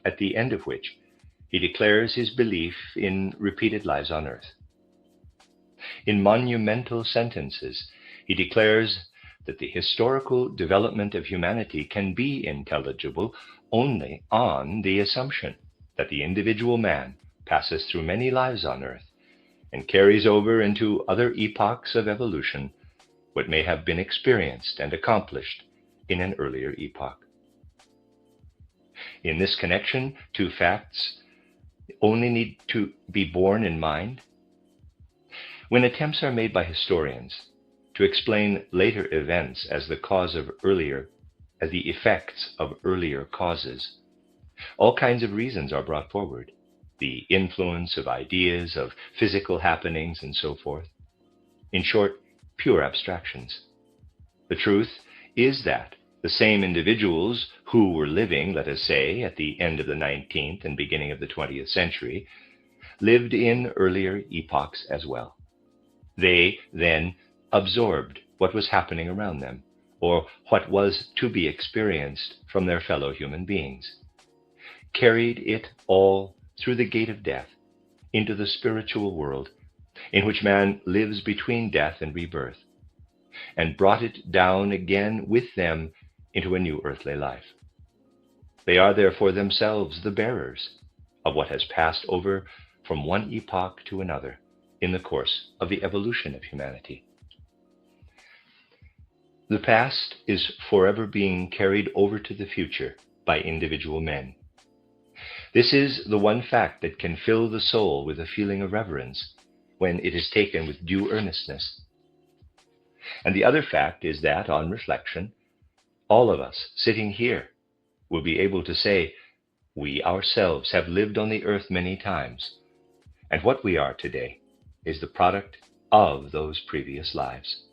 at the end of which he declares his belief in repeated lives on earth. In monumental sentences, he declares that the historical development of humanity can be intelligible only on the assumption that the individual man passes through many lives on earth and carries over into other epochs of evolution what may have been experienced and accomplished in an earlier epoch. In this connection, two facts only need to be borne in mind. When attempts are made by historians to explain later events as the effects of earlier causes, all kinds of reasons are brought forward, the influence of ideas, of physical happenings, and so forth. In short, pure abstractions. The truth is that the same individuals who were living, let us say, at the end of the 19th and beginning of the 20th century, lived in earlier epochs as well. They then absorbed what was happening around them, or what was to be experienced from their fellow human beings, carried it all through the gate of death into the spiritual world in which man lives between death and rebirth, and brought it down again with them into a new earthly life. They are therefore themselves the bearers of what has passed over from one epoch to another in the course of the evolution of humanity. The past is forever being carried over to the future by individual men. This is the one fact that can fill the soul with a feeling of reverence when it is taken with due earnestness. And the other fact is that, on reflection, all of us sitting here will be able to say, we ourselves have lived on the earth many times, and what we are today is the product of those previous lives.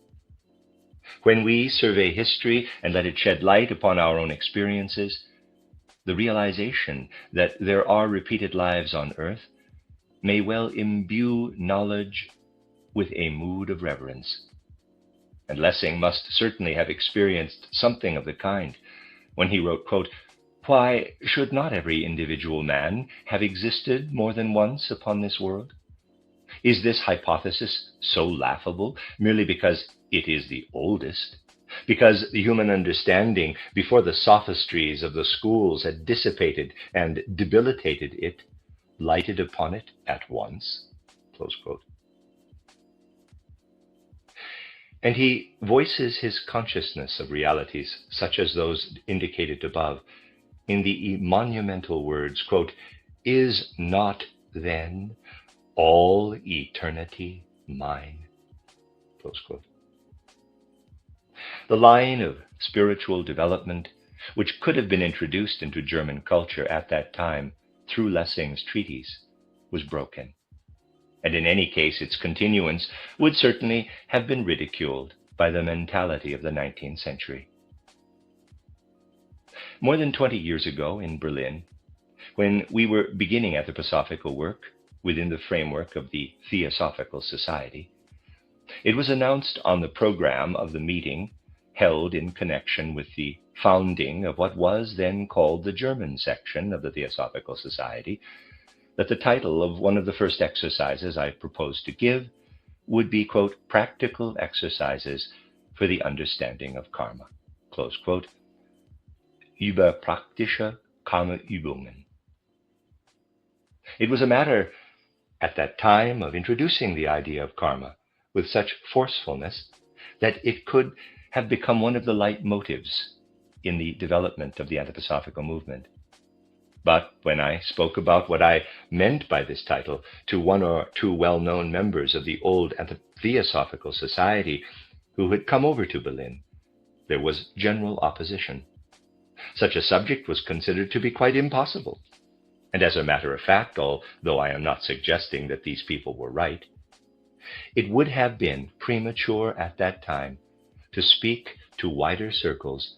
When we survey history and let it shed light upon our own experiences, the realization that there are repeated lives on earth may well imbue knowledge with a mood of reverence. And Lessing must certainly have experienced something of the kind when he wrote, quote, "Why should not every individual man have existed more than once upon this world? Is this hypothesis so laughable merely because it is the oldest, because the human understanding, before the sophistries of the schools had dissipated and debilitated it, lighted upon it at once?" Close quote. And he voices his consciousness of realities, such as those indicated above, in the monumental words, quote, "Is not then all eternity mine?" Close quote. The line of spiritual development, which could have been introduced into German culture at that time through Lessing's treatise, was broken. And in any case, its continuance would certainly have been ridiculed by the mentality of the 19th century. More than 20 years ago in Berlin, when we were beginning anthroposophical work within the framework of the Theosophical Society, it was announced on the program of the meeting held in connection with the founding of what was then called the German section of the Theosophical Society, that the title of one of the first exercises I proposed to give would be, quote, "Practical Exercises for the Understanding of Karma," close quote, über praktische Karma-Übungen. It was a matter at that time of introducing the idea of karma with such forcefulness that it could have become one of the leitmotifs in the development of the anthroposophical movement. But when I spoke about what I meant by this title to one or two well-known members of the old Theosophical Society who had come over to Berlin, there was general opposition. Such a subject was considered to be quite impossible. And as a matter of fact, although I am not suggesting that these people were right, it would have been premature at that time to speak to wider circles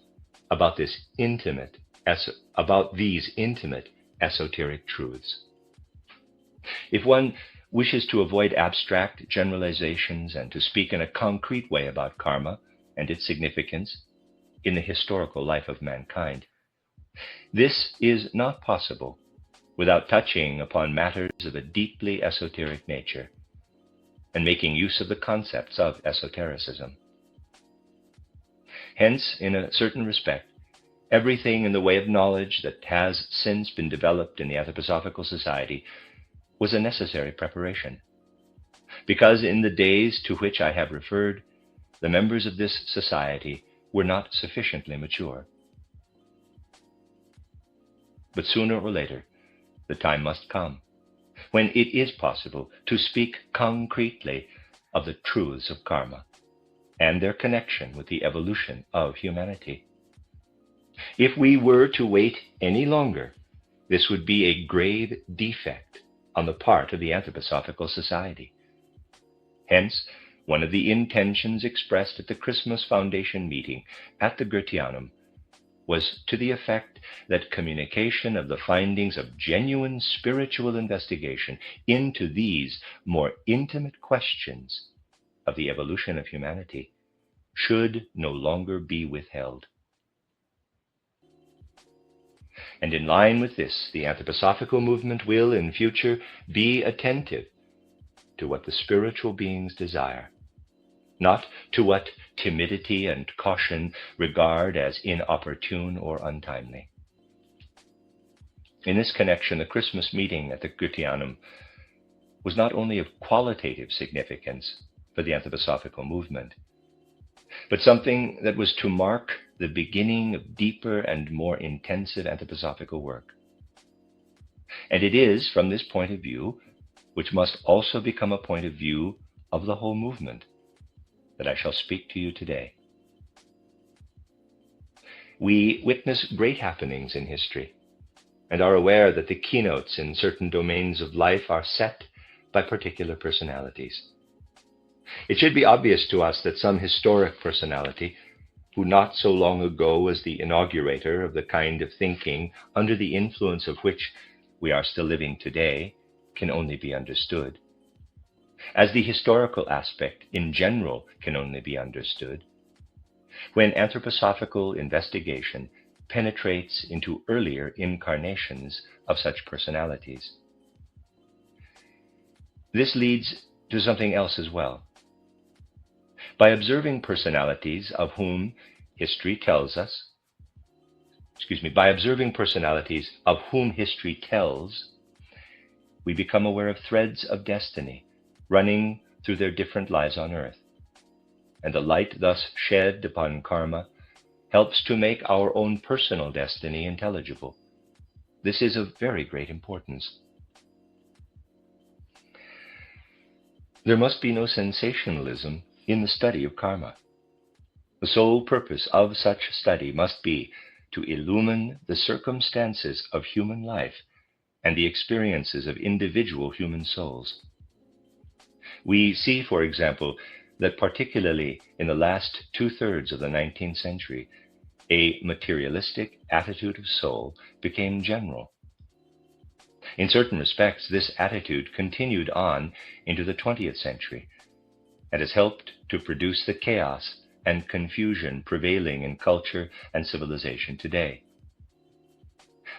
about these intimate esoteric truths. If one wishes to avoid abstract generalizations and to speak in a concrete way about karma and its significance in the historical life of mankind, This is not possible without touching upon matters of a deeply esoteric nature and making use of the concepts of esotericism. Hence, in a certain respect, everything in the way of knowledge that has since been developed in the Anthroposophical Society was a necessary preparation, because in the days to which I have referred, the members of this society were not sufficiently mature. But sooner or later, the time must come when it is possible to speak concretely of the truths of karma and their connection with the evolution of humanity. If we were to wait any longer, this would be a grave defect on the part of the Anthroposophical Society. Hence, one of the intentions expressed at the Christmas Foundation meeting at the Goetheanum was to the effect that communication of the findings of genuine spiritual investigation into these more intimate questions of the evolution of humanity should no longer be withheld. And in line with this, the anthroposophical movement will, in future, be attentive to what the spiritual beings desire, not to what timidity and caution regard as inopportune or untimely. In this connection, the Christmas meeting at the Goetheanum was not only of qualitative significance for the anthroposophical movement, but something that was to mark the beginning of deeper and more intensive anthroposophical work. And it is from this point of view, which must also become a point of view of the whole movement, that I shall speak to you today. We witness great happenings in history and are aware that the keynotes in certain domains of life are set by particular personalities. It should be obvious to us that some historic personality, who not so long ago was the inaugurator of the kind of thinking under the influence of which we are still living today, can only be understood, as the historical aspect in general can only be understood, when anthroposophical investigation penetrates into earlier incarnations of such personalities. This leads to something else as well. By observing personalities of whom history tells, we become aware of threads of destiny running through their different lives on earth. And the light thus shed upon karma helps to make our own personal destiny intelligible. This is of very great importance. There must be no sensationalism in the study of karma. The sole purpose of such study must be to illumine the circumstances of human life and the experiences of individual human souls. We see, for example, that particularly in the last 2/3 of the 19th century, a materialistic attitude of soul became general. In certain respects, this attitude continued on into the 20th century and has helped to produce the chaos and confusion prevailing in culture and civilization today.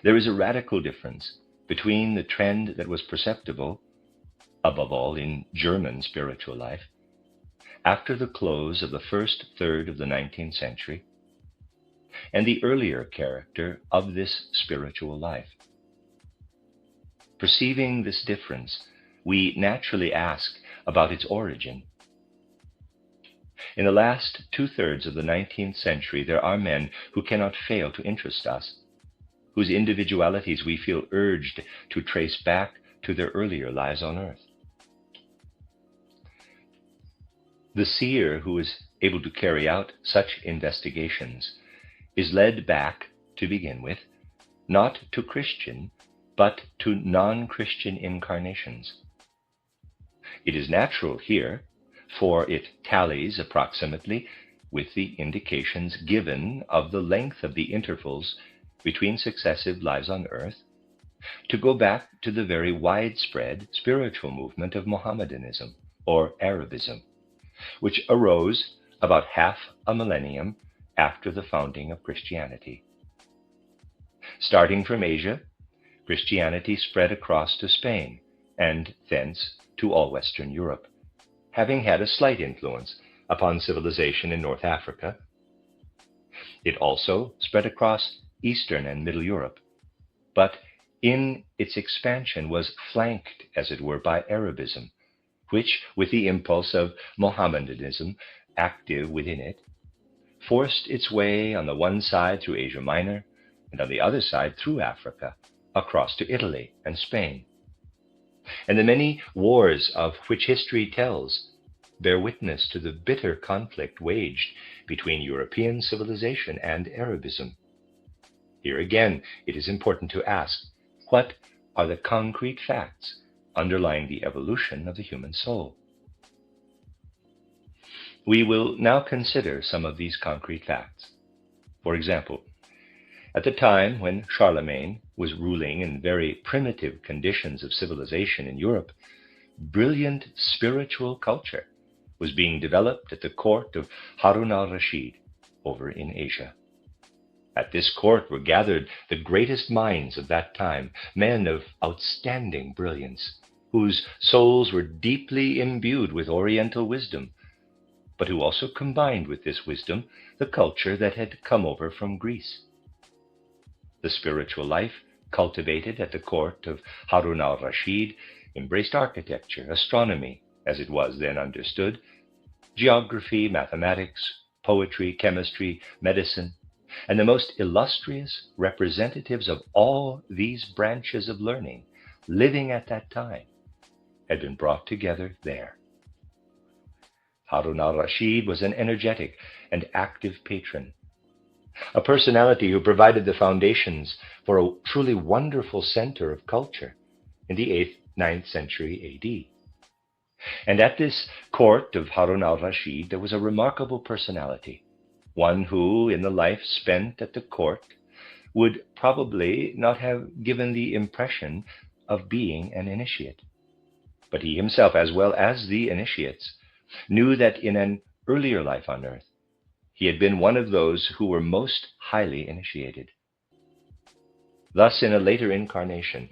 There is a radical difference between the trend that was perceptible, above all in German spiritual life, after the close of the first third of the 19th century, and the earlier character of this spiritual life. Perceiving this difference, we naturally ask about its origin. In the last 2/3 of the 19th century, there are men who cannot fail to interest us, whose individualities we feel urged to trace back to their earlier lives on earth. The seer who is able to carry out such investigations is led back, to begin with, not to Christian, but to non-Christian incarnations. It is natural here, for it tallies approximately with the indications given of the length of the intervals between successive lives on earth, to go back to the very widespread spiritual movement of Mohammedanism, or Arabism, which arose about half a millennium after the founding of Christianity. Starting from Asia, Christianity spread across to Spain, and thence to all Western Europe, having had a slight influence upon civilization in North Africa. It also spread across Eastern and Middle Europe, but in its expansion was flanked, as it were, by Arabism, which, with the impulse of Mohammedanism active within it, forced its way on the one side through Asia Minor, and on the other side through Africa, across to Italy and Spain. And the many wars of which history tells bear witness to the bitter conflict waged between European civilization and Arabism. Here again, it is important to ask, what are the concrete facts underlying the evolution of the human soul? We will now consider some of these concrete facts. For example, at the time when Charlemagne was ruling in very primitive conditions of civilization in Europe, brilliant spiritual culture was being developed at the court of Harun al-Rashid over in Asia. At this court were gathered the greatest minds of that time, men of outstanding brilliance, whose souls were deeply imbued with Oriental wisdom, but who also combined with this wisdom the culture that had come over from Greece. The spiritual life cultivated at the court of Harun al-Rashid embraced architecture, astronomy, as it was then understood, geography, mathematics, poetry, chemistry, medicine, and the most illustrious representatives of all these branches of learning living at that time had been brought together there. Harun al-Rashid was an energetic and active patron, a personality who provided the foundations for a truly wonderful center of culture in the 8th, 9th century AD. And at this court of Harun al-Rashid, there was a remarkable personality, one who, in the life spent at the court, would probably not have given the impression of being an initiate. But he himself, as well as the initiates, knew that in an earlier life on earth, he had been one of those who were most highly initiated. Thus, in a later incarnation,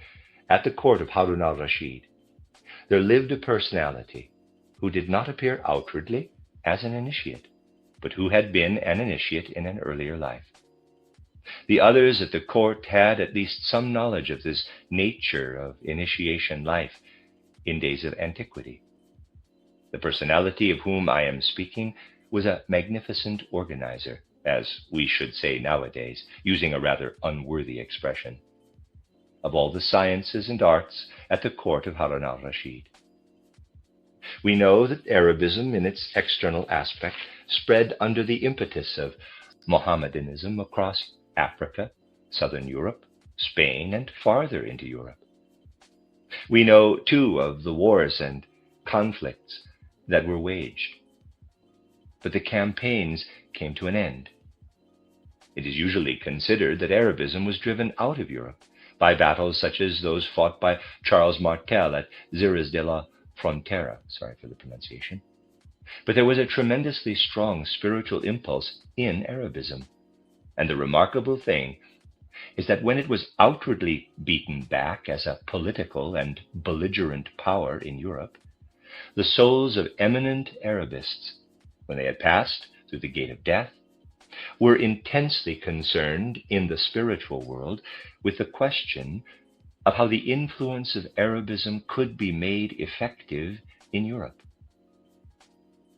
at the court of Harun al-Rashid, there lived a personality who did not appear outwardly as an initiate, but who had been an initiate in an earlier life. The others at the court had at least some knowledge of this nature of initiation life in days of antiquity. The personality of whom I am speaking was a magnificent organizer, as we should say nowadays, using a rather unworthy expression, of all the sciences and arts at the court of Harun al-Rashid. We know that Arabism, in its external aspect, spread under the impetus of Mohammedanism across Africa, southern Europe, Spain, and farther into Europe. We know, too, of the wars and conflicts that were waged. But the campaigns came to an end. It is usually considered that Arabism was driven out of Europe by battles such as those fought by Charles Martel at Xeres de la Frontera, sorry for the pronunciation. But there was a tremendously strong spiritual impulse in Arabism. And the remarkable thing is that when it was outwardly beaten back as a political and belligerent power in Europe, the souls of eminent Arabists, when they had passed through the gate of death, were intensely concerned in the spiritual world with the question of how the influence of Arabism could be made effective in Europe.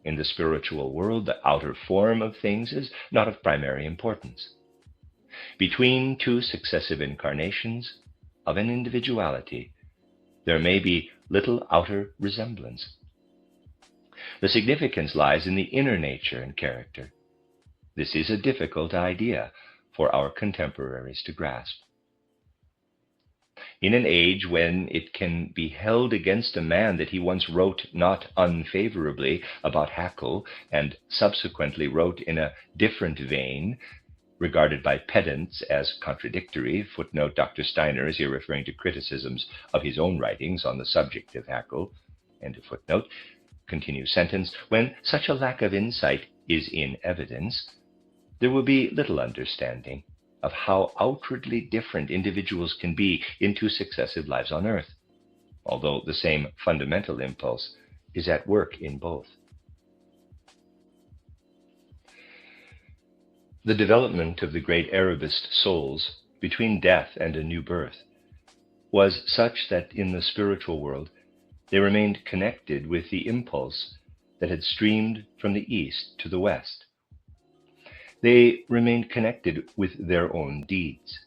In the spiritual world, the outer form of things is not of primary importance. Between two successive incarnations of an individuality, there may be little outer resemblance. The significance lies in the inner nature and character. This is a difficult idea for our contemporaries to grasp. In an age when it can be held against a man that he once wrote not unfavorably about Haeckel and subsequently wrote in a different vein, regarded by pedants as contradictory, footnote, Dr. Steiner is here referring to criticisms of his own writings on the subject of Haeckel, end of footnote, continue sentence, when such a lack of insight is in evidence, there will be little understanding of how outwardly different individuals can be in two successive lives on earth, although the same fundamental impulse is at work in both. The development of the great Arabist souls between death and a new birth was such that in the spiritual world they remained connected with the impulse that had streamed from the east to the west. They remained connected with their own deeds.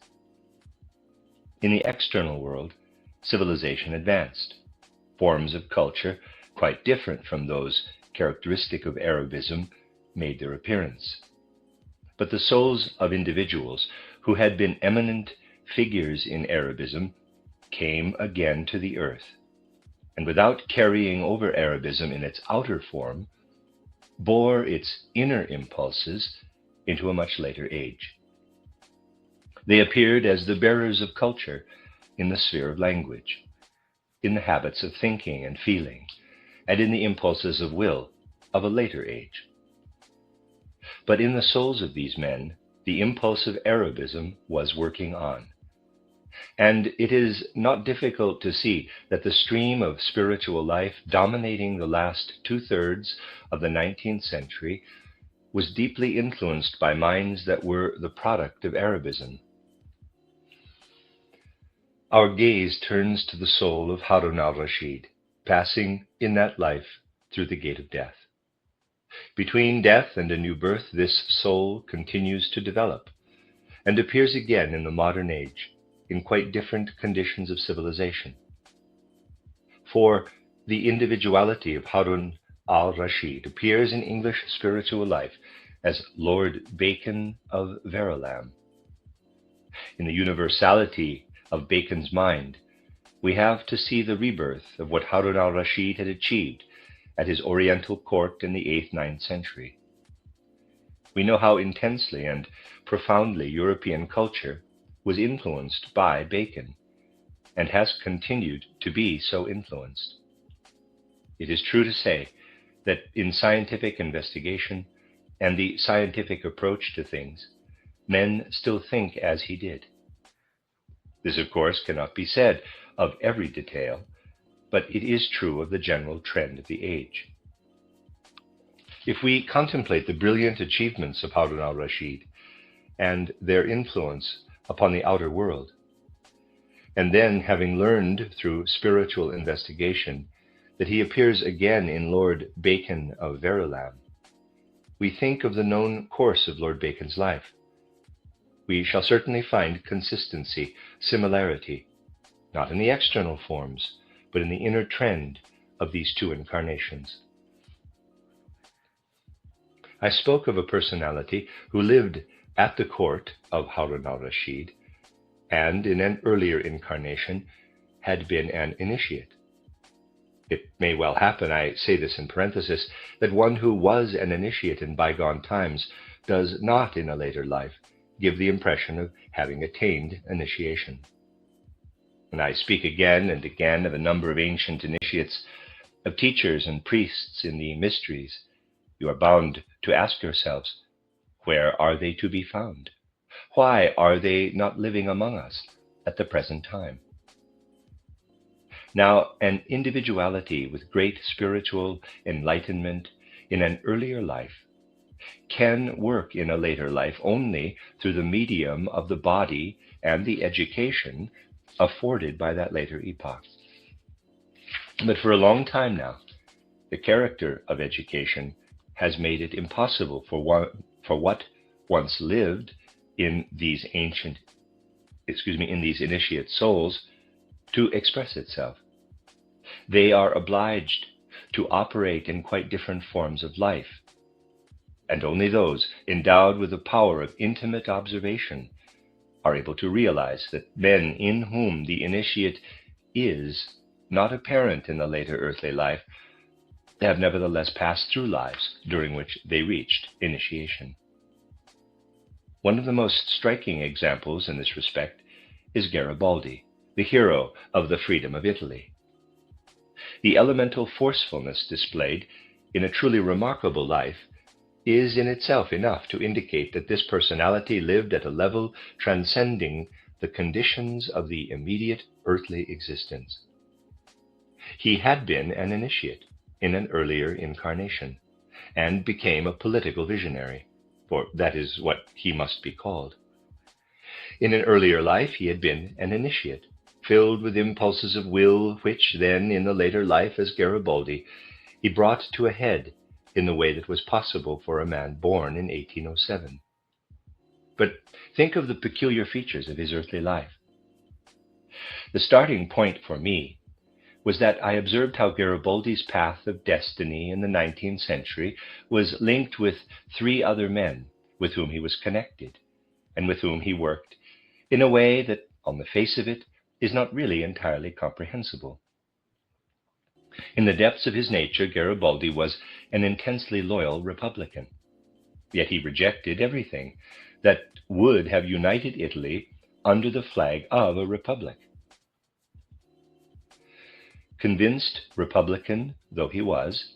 In the external world, civilization advanced. Forms of culture quite different from those characteristic of Arabism made their appearance. But the souls of individuals who had been eminent figures in Arabism came again to the earth, and without carrying over Arabism in its outer form, bore its inner impulses into a much later age. They appeared as the bearers of culture in the sphere of language, in the habits of thinking and feeling, and in the impulses of will of a later age. But in the souls of these men, the impulse of Arabism was working on. And it is not difficult to see that the stream of spiritual life dominating the last 2/3 of the 19th century was deeply influenced by minds that were the product of Arabism. Our gaze turns to the soul of Harun al-Rashid, passing in that life through the gate of death. Between death and a new birth, this soul continues to develop and appears again in the modern age in quite different conditions of civilization. For the individuality of Harun al-Rashid appears in English spiritual life as Lord Bacon of Verulam. In the universality of Bacon's mind, we have to see the rebirth of what Harun al-Rashid had achieved at his Oriental court in the 8th–9th century. We know how intensely and profoundly European culture was influenced by Bacon, and has continued to be so influenced. It is true to say that in scientific investigation and the scientific approach to things, men still think as he did. This, of course, cannot be said of every detail, but it is true of the general trend of the age. If we contemplate the brilliant achievements of Harun al-Rashid and their influence upon the outer world, and then, having learned through spiritual investigation that he appears again in Lord Bacon of Verulam, we think of the known course of Lord Bacon's life. We shall certainly find consistency, similarity, not in the external forms, but in the inner trend of these two incarnations. I spoke of a personality who lived at the court of Harun al-Rashid, and in an earlier incarnation had been an initiate. It may well happen, I say this in parenthesis, that one who was an initiate in bygone times does not in a later life give the impression of having attained initiation. When I speak again and again of a number of ancient initiates, of teachers and priests in the mysteries, you are bound to ask yourselves, where are they to be found? Why are they not living among us at the present time? Now, an individuality with great spiritual enlightenment in an earlier life can work in a later life only through the medium of the body and the education afforded by that later epoch. But for a long time now, the character of education has made it impossible for what once lived in these initiate souls to express itself. They are obliged to operate in quite different forms of life, and only those endowed with the power of intimate observation are able to realize that men in whom the initiate is not apparent in the later earthly life have nevertheless passed through lives during which they reached initiation. One of the most striking examples in this respect is Garibaldi, the hero of the freedom of Italy. The elemental forcefulness displayed in a truly remarkable life is in itself enough to indicate that this personality lived at a level transcending the conditions of the immediate earthly existence. He had been an initiate in an earlier incarnation, and became a political visionary, for that is what he must be called. In an earlier life, he had been an initiate, filled with impulses of will, which then, in the later life as Garibaldi, he brought to a head in the way that was possible for a man born in 1807. But think of the peculiar features of his earthly life. The starting point for me was that I observed how Garibaldi's path of destiny in the 19th century was linked with three other men with whom he was connected, and with whom he worked in a way that, on the face of it, is not really entirely comprehensible. In the depths of his nature, Garibaldi was an intensely loyal Republican, yet he rejected everything that would have united Italy under the flag of a republic. Convinced Republican though he was,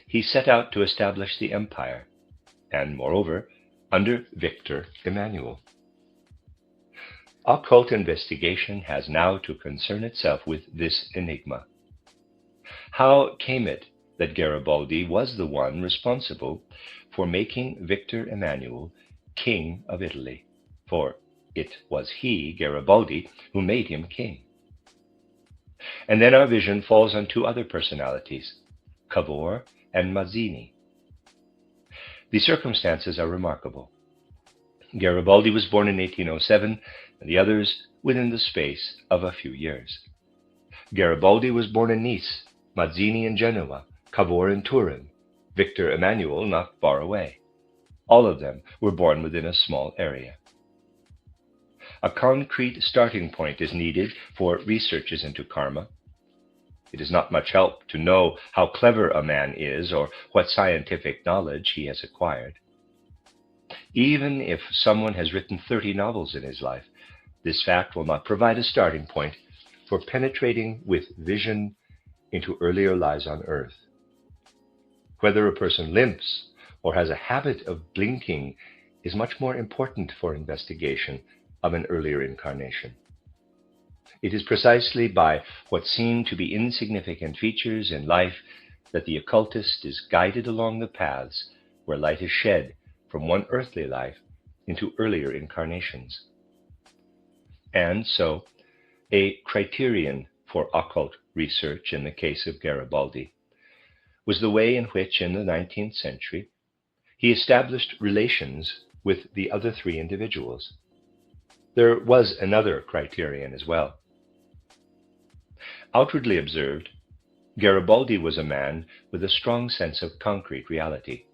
he set out to establish the empire, and moreover, under Victor Emmanuel. Occult investigation has now to concern itself with this enigma. How came it that Garibaldi was the one responsible for making Victor Emmanuel king of Italy? For it was he, Garibaldi, who made him king. And then our vision falls on two other personalities, Cavour and Mazzini. The circumstances are remarkable. Garibaldi was born in 1807, and the others within the space of a few years. Garibaldi was born in Nice, Mazzini in Genoa, Cavour in Turin, Victor Emmanuel not far away. All of them were born within a small area. A concrete starting point is needed for researches into karma. It is not much help to know how clever a man is or what scientific knowledge he has acquired. Even if someone has written 30 novels in his life, this fact will not provide a starting point for penetrating with vision into earlier lives on earth. Whether a person limps or has a habit of blinking is much more important for investigation of an earlier incarnation. It is precisely by what seem to be insignificant features in life that the occultist is guided along the paths where light is shed from one earthly life into earlier incarnations. And so, a criterion for occult research in the case of Garibaldi was the way in which, in the 19th century, he established relations with the other three individuals. There was another criterion as well. Outwardly observed, Garibaldi was a man with a strong sense of concrete reality,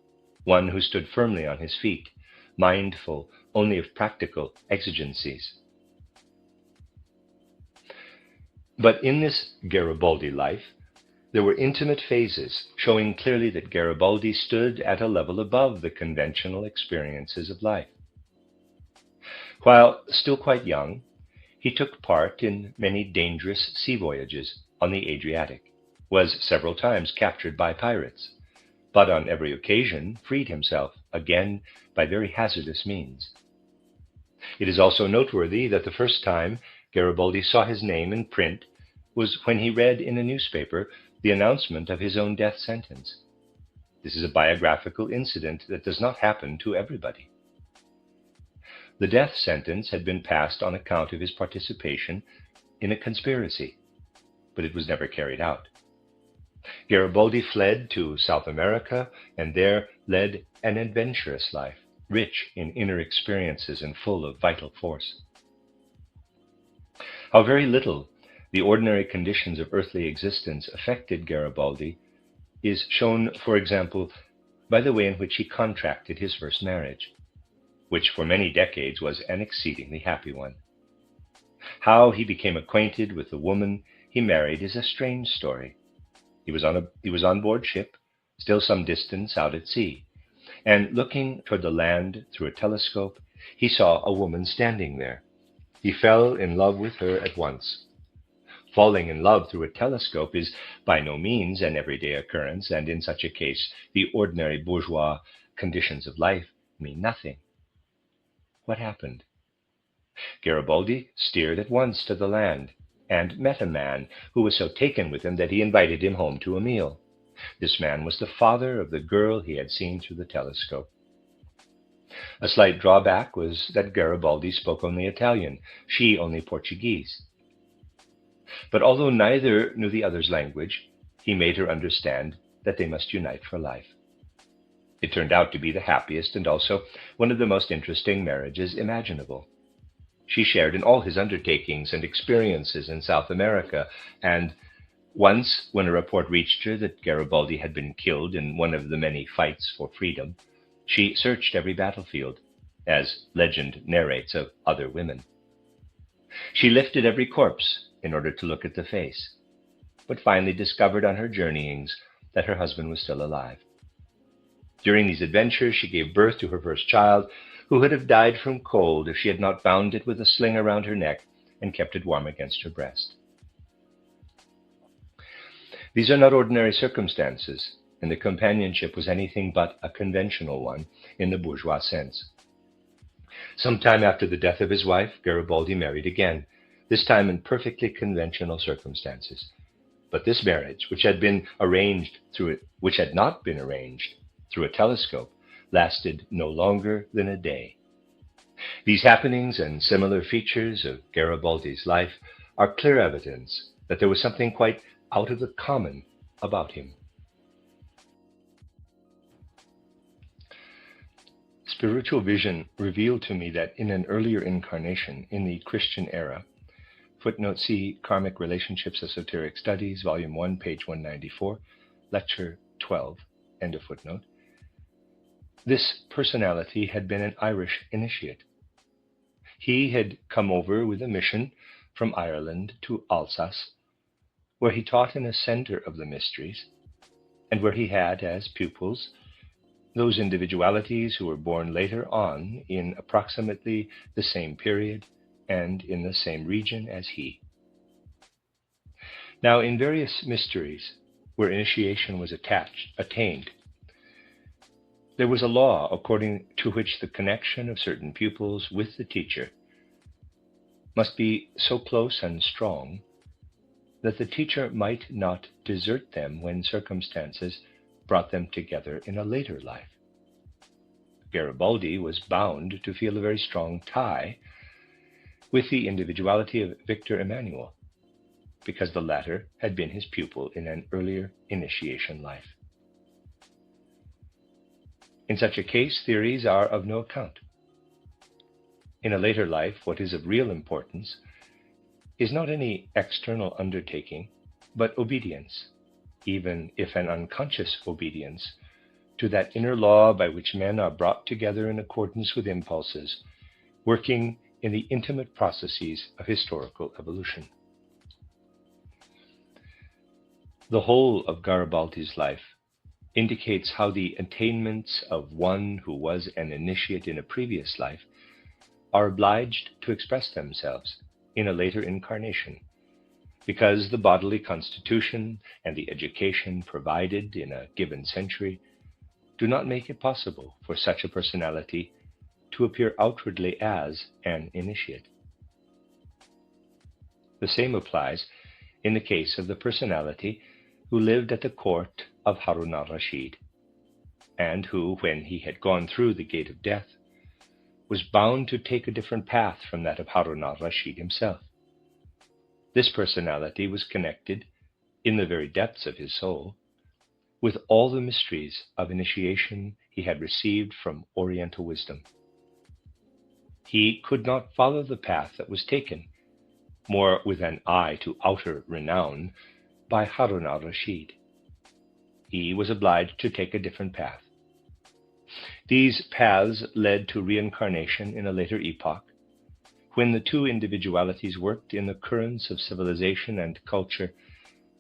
one who stood firmly on his feet, mindful only of practical exigencies. But in this Garibaldi life, there were intimate phases showing clearly that Garibaldi stood at a level above the conventional experiences of life. While still quite young, he took part in many dangerous sea voyages on the Adriatic, was several times captured by pirates, but on every occasion freed himself again by very hazardous means. It is also noteworthy that the first time Garibaldi saw his name in print was when he read in a newspaper the announcement of his own death sentence. This is a biographical incident that does not happen to everybody. The death sentence had been passed on account of his participation in a conspiracy, but it was never carried out. Garibaldi fled to South America and there led an adventurous life, rich in inner experiences and full of vital force. How very little the ordinary conditions of earthly existence affected Garibaldi is shown, for example, by the way in which he contracted his first marriage, which for many decades was an exceedingly happy one. How he became acquainted with the woman he married is a strange story. He was on board ship, still some distance out at sea, and looking toward the land through a telescope, he saw a woman standing there. He fell in love with her at once. Falling in love through a telescope is by no means an everyday occurrence, and in such a case the ordinary bourgeois conditions of life mean nothing. What happened? Garibaldi steered at once to the land and met a man who was so taken with him that he invited him home to a meal. This man was the father of the girl he had seen through the telescope. A slight drawback was that Garibaldi spoke only Italian, she only Portuguese. But although neither knew the other's language, he made her understand that they must unite for life. It turned out to be the happiest and also one of the most interesting marriages imaginable. She shared in all his undertakings and experiences in South America, and once, when a report reached her that Garibaldi had been killed in one of the many fights for freedom, she searched every battlefield, as legend narrates of other women. She lifted every corpse in order to look at the face, but finally discovered on her journeyings that her husband was still alive. During these adventures, she gave birth to her first child, who would have died from cold if she had not bound it with a sling around her neck and kept it warm against her breast. These are not ordinary circumstances, and the companionship was anything but a conventional one in the bourgeois sense. Some time after the death of his wife, Garibaldi married again, this time in perfectly conventional circumstances. But this marriage, which had not been arranged through a telescope, lasted no longer than a day. These happenings and similar features of Garibaldi's life are clear evidence that there was something quite out of the common about him. Spiritual vision revealed to me that in an earlier incarnation in the Christian era, footnote see Karmic Relationships, Esoteric Studies, Volume 1, page 194, Lecture 12, end of footnote, this personality had been an Irish initiate. He had come over with a mission from Ireland to Alsace, where he taught in a center of the mysteries, and where he had as pupils those individualities who were born later on in approximately the same period and in the same region as he. Now, in various mysteries where initiation was attained, there was a law according to which the connection of certain pupils with the teacher must be so close and strong that the teacher might not desert them when circumstances brought them together in a later life. Garibaldi was bound to feel a very strong tie with the individuality of Victor Emmanuel, because the latter had been his pupil in an earlier initiation life. In such a case, theories are of no account. In a later life, what is of real importance is not any external undertaking, but obedience, even if an unconscious obedience, to that inner law by which men are brought together in accordance with impulses, working in the intimate processes of historical evolution. The whole of Garibaldi's life indicates how the attainments of one who was an initiate in a previous life are obliged to express themselves in a later incarnation, because the bodily constitution and the education provided in a given century do not make it possible for such a personality to appear outwardly as an initiate. The same applies in the case of the personality who lived at the court of Harun al-Rashid, and who, when he had gone through the gate of death, was bound to take a different path from that of Harun al-Rashid himself. This personality was connected, in the very depths of his soul, with all the mysteries of initiation he had received from Oriental wisdom. He could not follow the path that was taken, more with an eye to outer renown, by Harun al-Rashid. He was obliged to take a different path. These paths led to reincarnation in a later epoch, when the two individualities worked in the currents of civilization and culture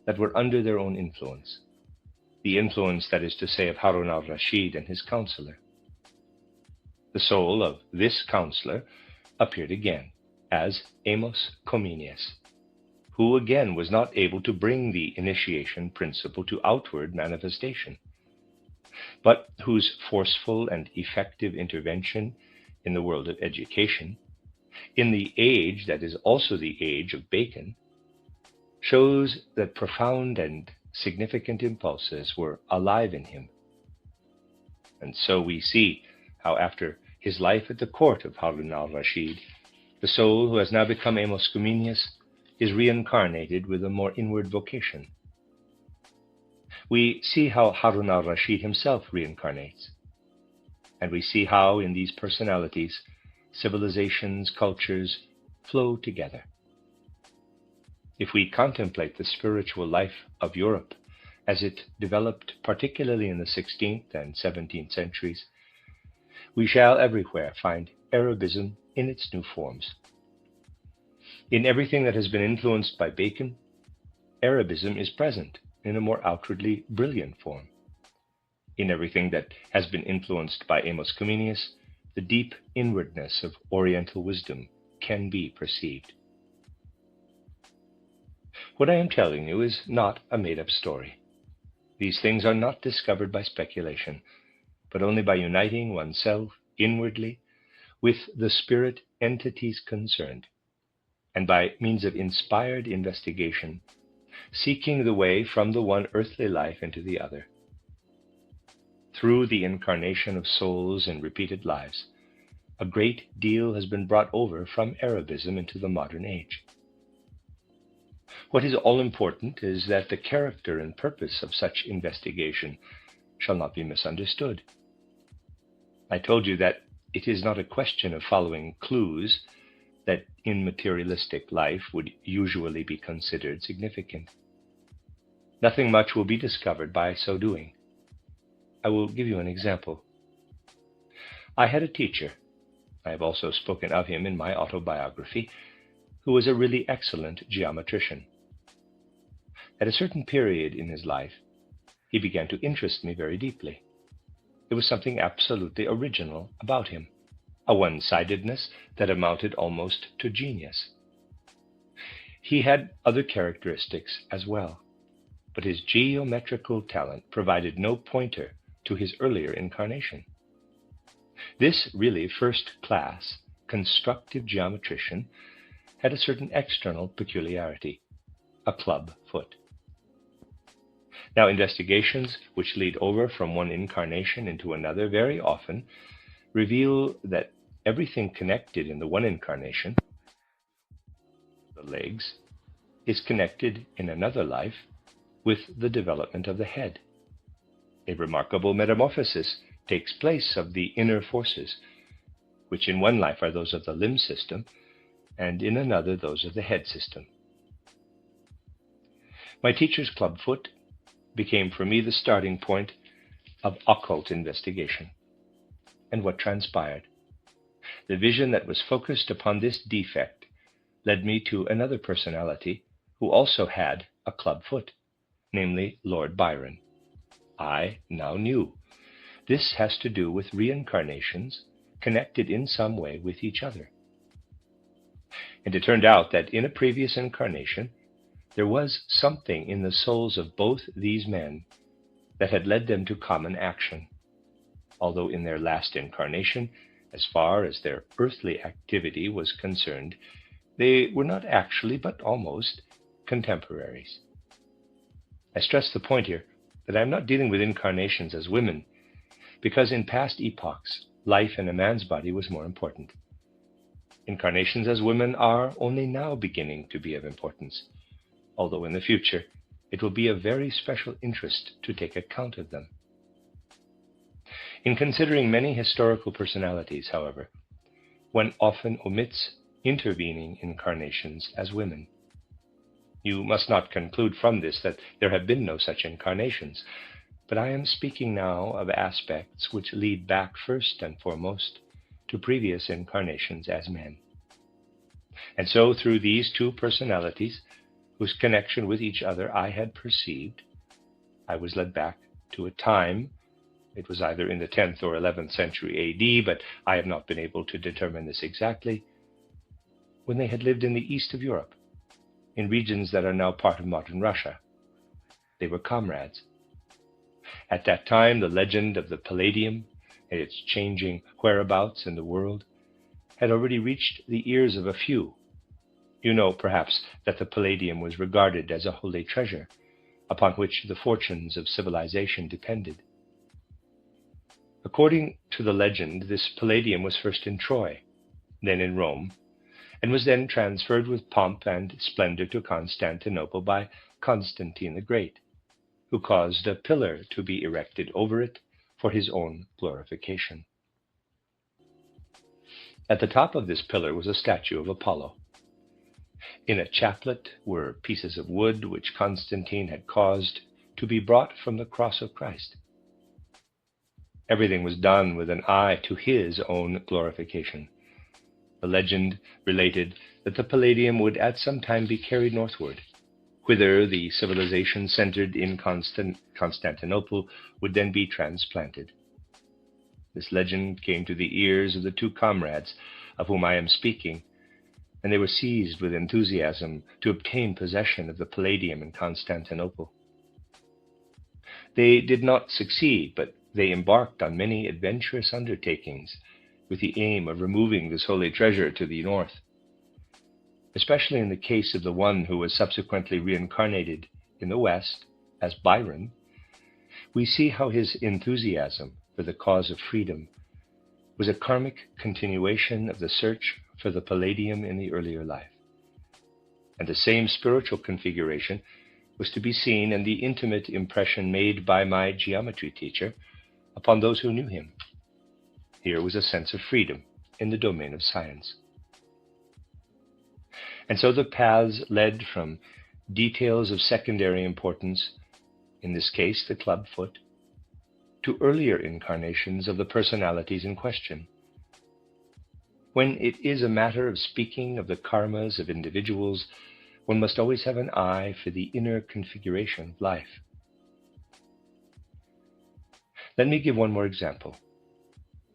that were under their own influence. The influence, that is to say, of Harun al-Rashid and his counselor. The soul of this counselor appeared again as Amos Comenius, who again was not able to bring the initiation principle to outward manifestation. but whose forceful and effective intervention in the world of education, in the age that is also the age of Bacon, shows that profound and significant impulses were alive in him. And so we see how after his life at the court of Harun al-Rashid, the soul who has now become Amos Comenius is reincarnated with a more inward vocation. We see how Harun al-Rashid himself reincarnates, and we see how in these personalities civilizations, cultures flow together. If we contemplate the spiritual life of Europe as it developed particularly in the 16th and 17th centuries, we shall everywhere find Arabism in its new forms. In everything that has been influenced by Bacon, Arabism is present in a more outwardly brilliant form. In everything that has been influenced by Amos Comenius, the deep inwardness of Oriental wisdom can be perceived. What I am telling you is not a made-up story. These things are not discovered by speculation, but only by uniting oneself inwardly with the spirit entities concerned, and by means of inspired investigation, seeking the way from the one earthly life into the other. Through the incarnation of souls in repeated lives, a great deal has been brought over from Arabism into the modern age. What is all important is that the character and purpose of such investigation shall not be misunderstood. I told you that it is not a question of following clues that in materialistic life would usually be considered significant. Nothing much will be discovered by so doing. I will give you an example. I had a teacher, I have also spoken of him in my autobiography, who was a really excellent geometrician. At a certain period in his life, he began to interest me very deeply. There was something absolutely original about him, a one-sidedness that amounted almost to genius. He had other characteristics as well, but his geometrical talent provided no pointer to his earlier incarnation. This really first-class, constructive geometrician had a certain external peculiarity, a club foot. Now, investigations which lead over from one incarnation into another very often reveal that everything connected in the one incarnation, the legs, is connected in another life with the development of the head. A remarkable metamorphosis takes place of the inner forces, which in one life are those of the limb system, and in another those of the head system. My teacher's clubfoot became for me the starting point of occult investigation. And what transpired? The vision that was focused upon this defect led me to another personality who also had a clubfoot, namely Lord Byron. I now knew. This has to do with reincarnations connected in some way with each other. And it turned out that in a previous incarnation, there was something in the souls of both these men that had led them to common action, although in their last incarnation, as far as their earthly activity was concerned, they were not actually, but almost, contemporaries. I stress the point here that I am not dealing with incarnations as women, because in past epochs, life in a man's body was more important. Incarnations as women are only now beginning to be of importance, although in the future it will be of very special interest to take account of them. In considering many historical personalities, however, one often omits intervening incarnations as women. You must not conclude from this that there have been no such incarnations, but I am speaking now of aspects which lead back first and foremost to previous incarnations as men. And so through these two personalities, whose connection with each other I had perceived, I was led back to a time, it was either in the 10th or 11th century AD, but I have not been able to determine this exactly, when they had lived in the east of Europe, in regions that are now part of modern Russia. They were comrades. At that time, the legend of the Palladium and its changing whereabouts in the world had already reached the ears of a few. You know, perhaps, that the Palladium was regarded as a holy treasure upon which the fortunes of civilization depended. According to the legend, this Palladium was first in Troy, then in Rome, and was then transferred with pomp and splendor to Constantinople by Constantine the Great, who caused a pillar to be erected over it for his own glorification. At the top of this pillar was a statue of Apollo. In a chaplet were pieces of wood which Constantine had caused to be brought from the cross of Christ. Everything was done with an eye to his own glorification. The legend related that the Palladium would at some time be carried northward, whither the civilization centered in Constantinople would then be transplanted. This legend came to the ears of the two comrades of whom I am speaking, and they were seized with enthusiasm to obtain possession of the Palladium in Constantinople. They did not succeed, but they embarked on many adventurous undertakings with the aim of removing this holy treasure to the north. Especially in the case of the one who was subsequently reincarnated in the West as Byron, we see how his enthusiasm for the cause of freedom was a karmic continuation of the search for the Palladium in the earlier life. And the same spiritual configuration was to be seen in the intimate impression made by my geometry teacher upon those who knew him. Here was a sense of freedom in the domain of science. And so the paths led from details of secondary importance, in this case the club foot, to earlier incarnations of the personalities in question. When it is a matter of speaking of the karmas of individuals, one must always have an eye for the inner configuration of life. Let me give one more example.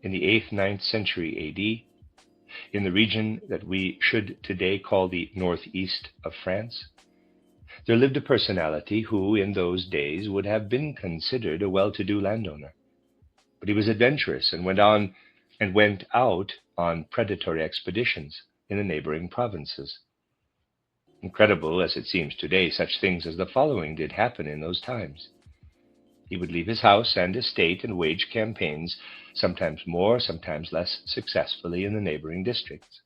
In the 8th-9th century AD, in the region that we should today call the northeast of France, there lived a personality who, in those days, would have been considered a well-to-do landowner. But he was adventurous and went out on predatory expeditions in the neighboring provinces. Incredible as it seems today, such things as the following did happen in those times. He would leave his house and estate and wage campaigns, sometimes more, sometimes less successfully, in the neighboring districts.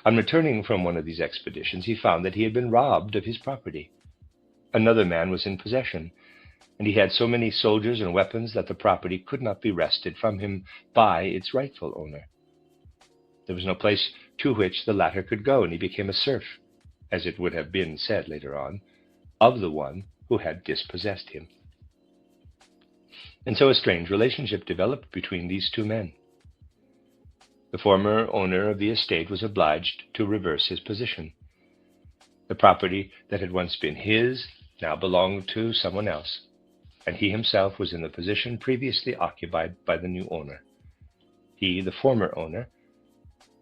On returning from one of these expeditions, he found that he had been robbed of his property. Another man was in possession, and he had so many soldiers and weapons that the property could not be wrested from him by its rightful owner. There was no place to which the latter could go, and he became a serf, as it would have been said later on, of the one who had dispossessed him. And so a strange relationship developed between these two men. The former owner of the estate was obliged to reverse his position. The property that had once been his now belonged to someone else, and he himself was in the position previously occupied by the new owner. He, the former owner,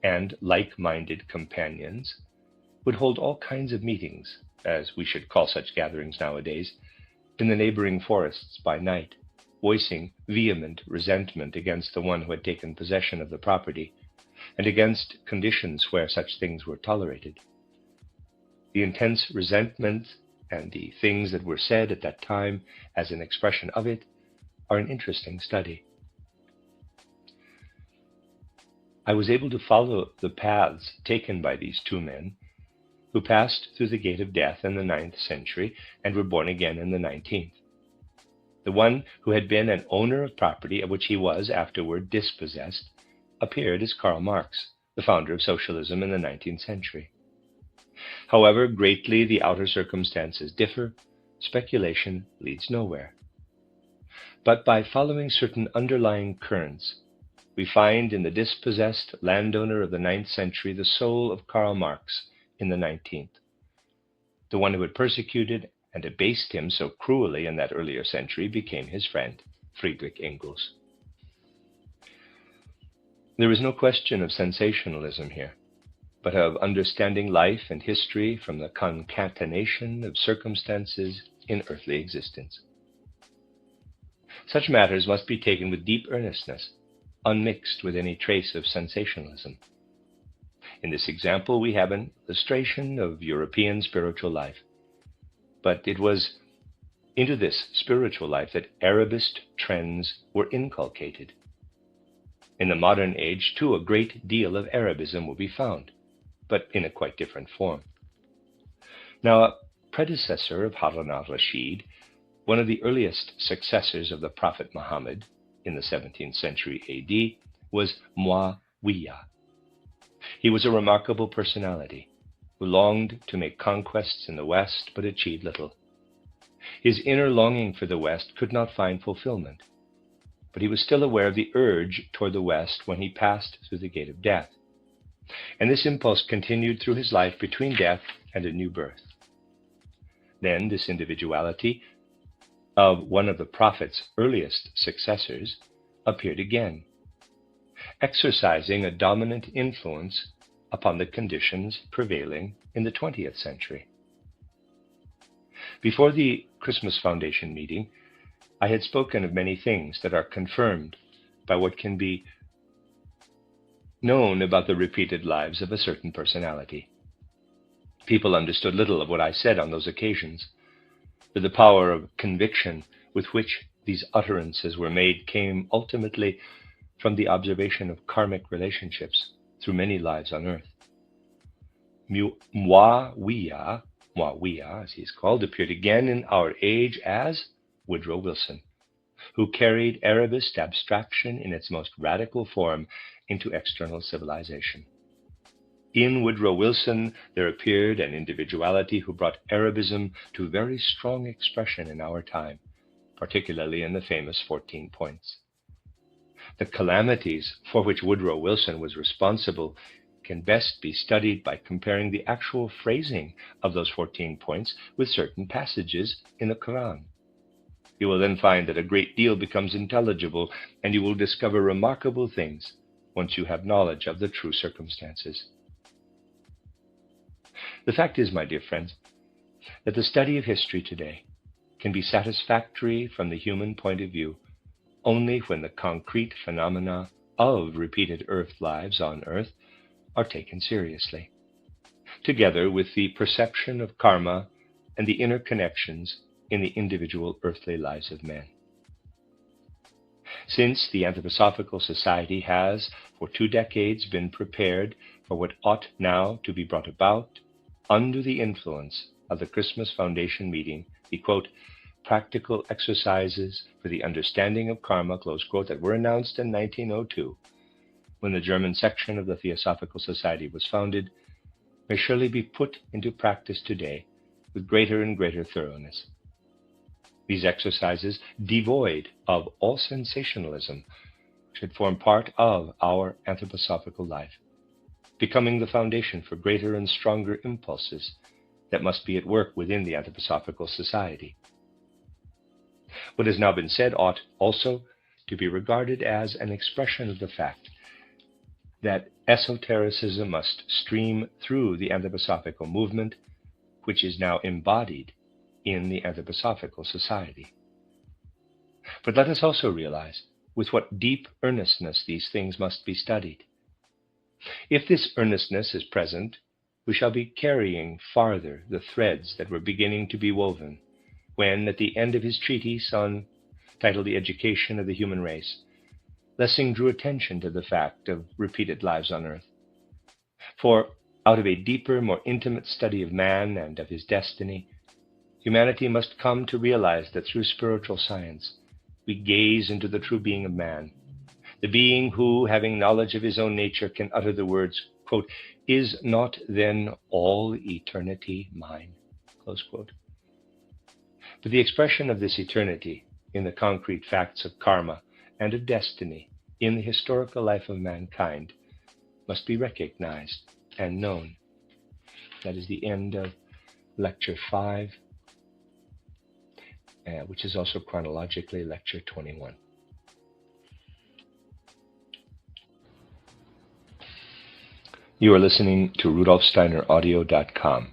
and like-minded companions would hold all kinds of meetings, as we should call such gatherings nowadays, in the neighboring forests by night, voicing vehement resentment against the one who had taken possession of the property, and against conditions where such things were tolerated. The intense resentment and the things that were said at that time as an expression of it are an interesting study. I was able to follow the paths taken by these two men who passed through the gate of death in the 9th century and were born again in the 19th. The one who had been an owner of property of which he was afterward dispossessed appeared as Karl Marx, the founder of socialism in the 19th century. However greatly the outer circumstances differ, speculation leads nowhere. But by following certain underlying currents, we find in the dispossessed landowner of the 9th century the soul of Karl Marx in the 19th. The one who had persecuted and abased him so cruelly in that earlier century became his friend, Friedrich Engels. There is no question of sensationalism here, but of understanding life and history from the concatenation of circumstances in earthly existence. Such matters must be taken with deep earnestness, unmixed with any trace of sensationalism. In this example, we have an illustration of European spiritual life, but it was into this spiritual life that Arabist trends were inculcated. In the modern age, too, a great deal of Arabism will be found, but in a quite different form. Now, a predecessor of Harun al-Rashid, one of the earliest successors of the Prophet Muhammad in the 17th century AD, was Muawiyah. He was a remarkable personality who longed to make conquests in the West but achieved little. His inner longing for the West could not find fulfillment, but he was still aware of the urge toward the West when he passed through the gate of death. And this impulse continued through his life between death and a new birth. Then this individuality of one of the Prophet's earliest successors appeared again, exercising a dominant influence upon the conditions prevailing in the 20th century. Before the Christmas Foundation meeting, I had spoken of many things that are confirmed by what can be known about the repeated lives of a certain personality. People understood little of what I said on those occasions, but the power of conviction with which these utterances were made came ultimately from the observation of karmic relationships through many lives on earth. Muawiyah, as he is called, appeared again in our age as Woodrow Wilson, who carried Arabist abstraction in its most radical form into external civilization. In Woodrow Wilson, there appeared an individuality who brought Arabism to very strong expression in our time, particularly in the famous 14 points. The calamities for which Woodrow Wilson was responsible can best be studied by comparing the actual phrasing of those 14 points with certain passages in the Quran. You will then find that a great deal becomes intelligible, and you will discover remarkable things once you have knowledge of the true circumstances. The fact is, my dear friends, that the study of history today can be satisfactory from the human point of view only when the concrete phenomena of repeated earth lives on earth are taken seriously, together with the perception of karma and the interconnections in the individual earthly lives of men. Since the Anthroposophical Society has for 2 decades been prepared for what ought now to be brought about under the influence of the Christmas Foundation meeting, the quote, practical exercises for the understanding of karma, close quote, that were announced in 1902, when the German section of the Theosophical Society was founded, may surely be put into practice today with greater and greater thoroughness. These exercises, devoid of all sensationalism, should form part of our anthroposophical life, becoming the foundation for greater and stronger impulses that must be at work within the Anthroposophical Society. What has now been said ought also to be regarded as an expression of the fact that esotericism must stream through the anthroposophical movement, which is now embodied in the Anthroposophical Society. But let us also realize with what deep earnestness these things must be studied. If this earnestness is present, we shall be carrying farther the threads that were beginning to be woven when, at the end of his treatise titled The Education of the Human Race, Lessing drew attention to the fact of repeated lives on earth. For out of a deeper, more intimate study of man and of his destiny, humanity must come to realize that through spiritual science, we gaze into the true being of man, the being who, having knowledge of his own nature, can utter the words, quote, is not then all eternity mine, close quote. But the expression of this eternity in the concrete facts of karma and of destiny in the historical life of mankind must be recognized and known. That is the end of Lecture 5, which is also chronologically Lecture 21. You are listening to RudolfSteinerAudio.com.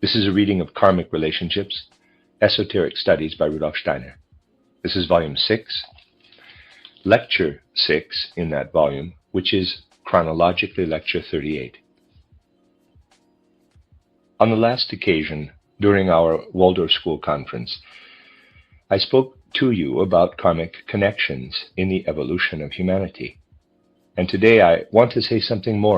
This is a reading of Karmic Relationships, Esoteric Studies by Rudolf Steiner. This is Volume 6, Lecture 6 in that volume, which is chronologically Lecture 38. On the last occasion, during our Waldorf School conference, I spoke to you about karmic connections in the evolution of humanity. And today I want to say something more